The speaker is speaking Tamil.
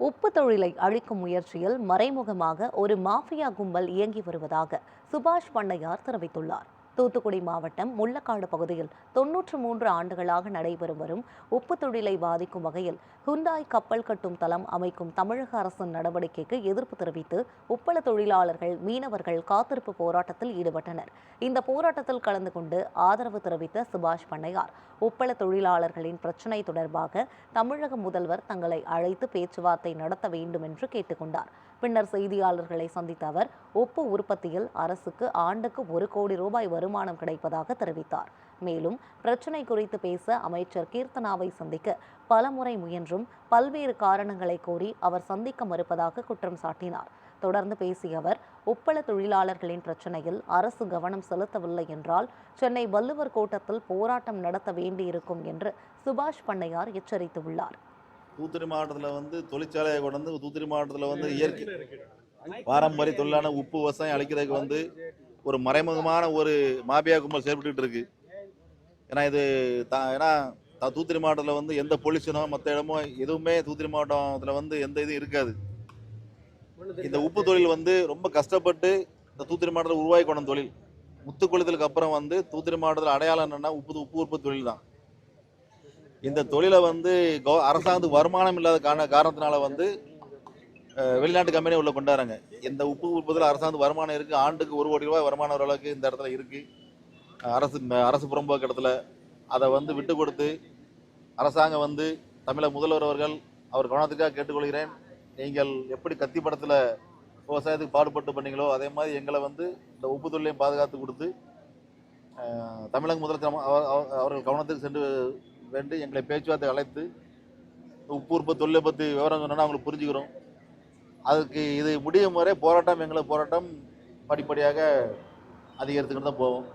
உப்பு தொழிலை அழிக்கும் முயற்சியில் மறைமுகமாக ஒரு மாஃபியா கும்பல் இயங்கி வருவதாக சுபாஷ் பண்ணையார் தெரிவித்துள்ளார். தூத்துக்குடி மாவட்டம் முள்ளக்காடு பகுதியில் 93 ஆண்டுகளாக நடைபெறும் வரும் உப்பு தொழிலை பாதிக்கும் வகையில் ஹுண்டாய் கப்பல் கட்டும் தளம் அமைக்கும் தமிழக அரசின் நடவடிக்கைக்கு எதிர்ப்பு தெரிவித்து உப்பள தொழிலாளர்கள், மீனவர்கள் காத்திருப்பு போராட்டத்தில் ஈடுபட்டனர். இந்த போராட்டத்தில் கலந்து கொண்டு ஆதரவு தெரிவித்த சுபாஷ் பண்ணையார், உப்பள தொழிலாளர்களின் பிரச்சினை தொடர்பாக தமிழக முதல்வர் தங்களை அழைத்து பேச்சுவார்த்தை நடத்த வேண்டும் என்று கேட்டுக்கொண்டார். பின்னர் செய்தியாளர்களை சந்தித்த அவர், உப்பு உற்பத்தியில் அரசுக்கு ஆண்டுக்கு 1 கோடி ரூபாய் வருமானம் கிடைப்பதாக தெரிவித்தார். மேலும் பிரச்சினை குறித்து பேச அமைச்சர் கீர்த்தனாவை சந்திக்க பலமுறை முயன்றும் பல்வேறு காரணங்களை கூறி அவர் சந்திக்க மறுப்பதாக குற்றம் சாட்டினார். தொடர்ந்து பேசிய அவர், உப்பள தொழிலாளர்களின் பிரச்சனையில் அரசு கவனம் செலுத்தவில்லை என்றால் சென்னை வள்ளுவர் கோட்டத்தில் போராட்டம் நடத்த வேண்டியிருக்கும் என்று சுபாஷ் பண்ணையார் எச்சரித்துள்ளார். தூத்துக்குடி மாவட்டத்தில் தொழிற்சாலையை கொண்டு தூத்துக்குடி மாவட்டத்தில் இயற்கை பாரம்பரிய தொழிலான உப்பு விவசாயம் அழிக்கிறதுக்கு ஒரு மறைமுகமான ஒரு மாபியா கும்பல் செயல்பட்டு இருக்கு. ஏன்னா தூத்துக்குடி மாவட்டத்தில் எந்த பொல்யூஷனோ மற்ற இடமோ எதுவுமே தூத்துக்குடி மாவட்டத்தில் எந்த இதுவும் இருக்காது. இந்த உப்பு தொழில் ரொம்ப கஷ்டப்பட்டு இந்த தூத்துக்குடி மாவட்டத்தில் உருவாக்கி கொண்ட தொழில். முத்துக்குளத்துக்கு அப்புறம் தூத்துக்குடி மாவட்டத்தில் அடையாளம் என்னன்னா உப்பு உற்பத்தி தொழில் தான். இந்த தொழிலை அரசாங்கத்துக்கு வருமானம் இல்லாத காரணத்தினால வெளிநாட்டு கம்பெனி உள்ள கொண்டாடுறாங்க. இந்த உப்பு உற்பத்தியில் அரசாங்கத்துக்கு வருமானம் இருக்குது. ஆண்டுக்கு 1 கோடி ரூபாய் வருமானம் ஓரளவுக்கு இந்த இடத்துல இருக்குது. அரசு புறம்போக்கு இடத்துல அதை விட்டு கொடுத்து அரசாங்கம் தமிழக முதல்வர் அவர்கள் அவர் கவனத்துக்காக கேட்டுக்கொள்கிறேன். நீங்கள் எப்படி கத்தி படத்தில் விவசாயத்துக்கு பாடுபட்டு பண்ணீங்களோ அதே மாதிரி எங்களை இந்த உப்பு தொழிலையும் பாதுகாத்து கொடுத்து தமிழக முதல்வர் அவர்கள் கவனத்துக்கு சென்று வேண்டி எங்களை பேச்சுவார்த்தை அழைத்து உப்பு உற்பத்தி தொழிலை பற்றி விவரம் சொன்னா அவங்களுக்கு புரிஞ்சுக்கிறோம். அதுக்கு இது முடியும் வரை போராட்டம், எங்களை போராட்டம் படிப்படியாக அதிகரித்துக்கிட்டு தான் போவோம்.